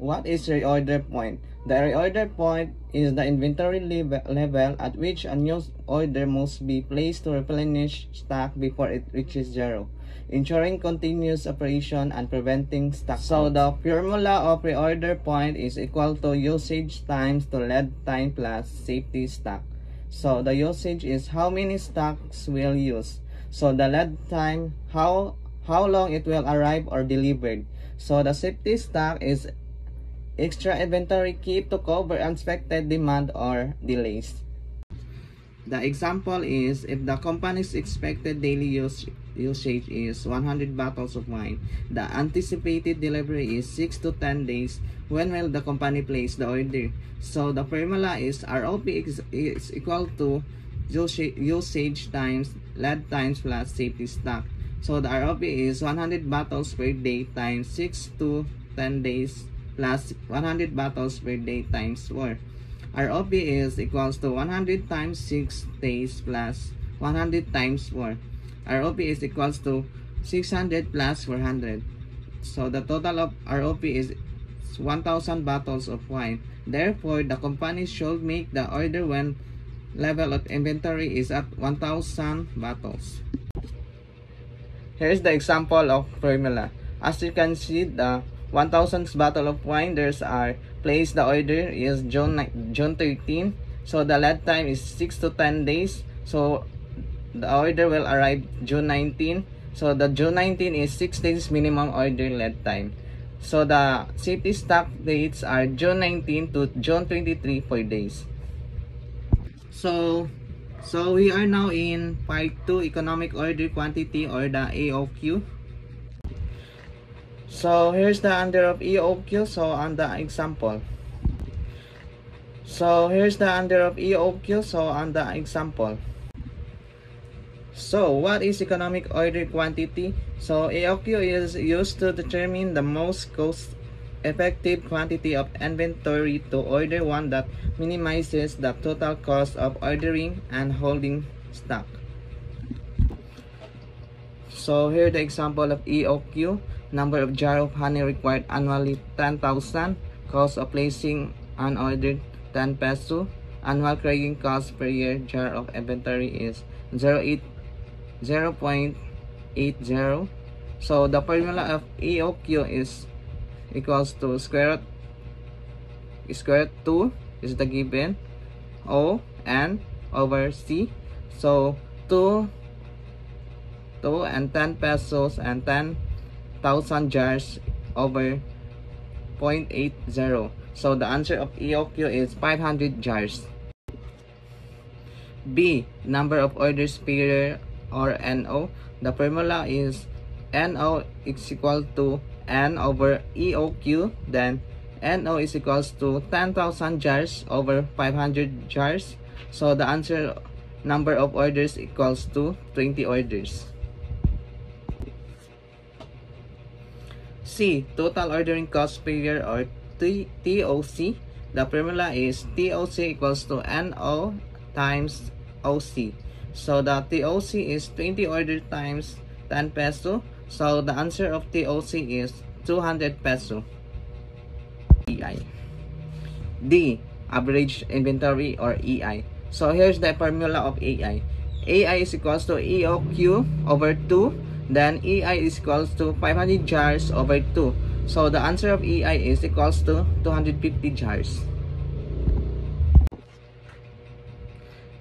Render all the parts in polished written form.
what is reorder point? The reorder point is the inventory level at which a new order must be placed to replenish stock before it reaches zero, ensuring continuous operation and preventing stock. So the formula of reorder point is equal to usage times to lead time plus safety stock. So the usage is how many stocks we'll use. So the lead time, how long it will arrive or delivered. So the safety stock is extra inventory keep to cover unexpected demand or delays. The example is if the company's expected daily usage is 100 bottles of wine, the anticipated delivery is 6 to 10 days. When will the company place the order? So the formula is ROP is equal to usage times lead times plus safety stock. So the ROP is 100 bottles per day times 6 to 10 days plus 100 bottles per day times 4. ROP is equals to 100 times 6 days plus 100 times 4. ROP is equals to 600 plus 400. So the total of ROP is 1,000 bottles of wine. Therefore, the company should make the order when level of inventory is at 1,000 bottles. Here's the example of formula. As you can see, the 1,000 bottle of wine there's are placed. The order is June 13. So the lead time is 6 to 10 days. So the order will arrive June 19. So the June 19 is 6 days minimum order lead time. So the safety stock dates are June 19 to June 23 for days. So we are now in part 2, economic order quantity or the EOQ. So here's the under of EOQ. So on the example. So here's the under of EOQ. So on the example. So what is economic order quantity? So EOQ is used to determine the most cost-effective quantity of inventory to order one that minimizes the total cost of ordering and holding stock. So here the example of EOQ. Number of jar of honey required annually 10,000. Cost of placing an order 10 peso. Annual carrying cost per year jar of inventory is 0.80. So the formula of EOQ is equals to square root 2 is the given O N over C. So 2 and 10 pesos and 10,000 jars over 0.80. So the answer of EOQ is 500 jars. B. Number of orders per year or NO. The formula is NO is equal to N over EOQ. Then NO is equals to 10,000 jars over 500 jars. So the answer number of orders equals to 20 orders. C. Total ordering cost per year or TOC. The formula is TOC equals to NO times OC. So the TOC is 20 order times 10 peso. So the answer of TOC is 200 peso. EI. D. Average inventory or EI. So here's the formula of EI. EI is equals to EOQ over 2. Then EI is equals to 500 jars over 2. So the answer of EI is equals to 250 jars.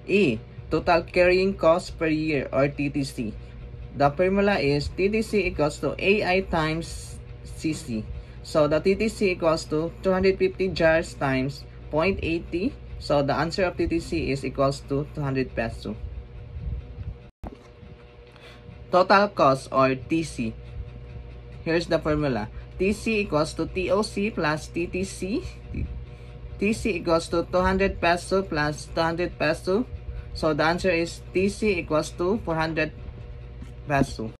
E. Total carrying cost per year or TTC. The formula is TTC equals to AI times CC. So the TTC equals to 250 jars times 0.80. So the answer of TTC is equals to 200 peso. Total cost or TC. Here's the formula. TC equals to TOC plus TTC. TC equals to 200 peso plus 200 peso. So the answer is TC equals to 400 peso.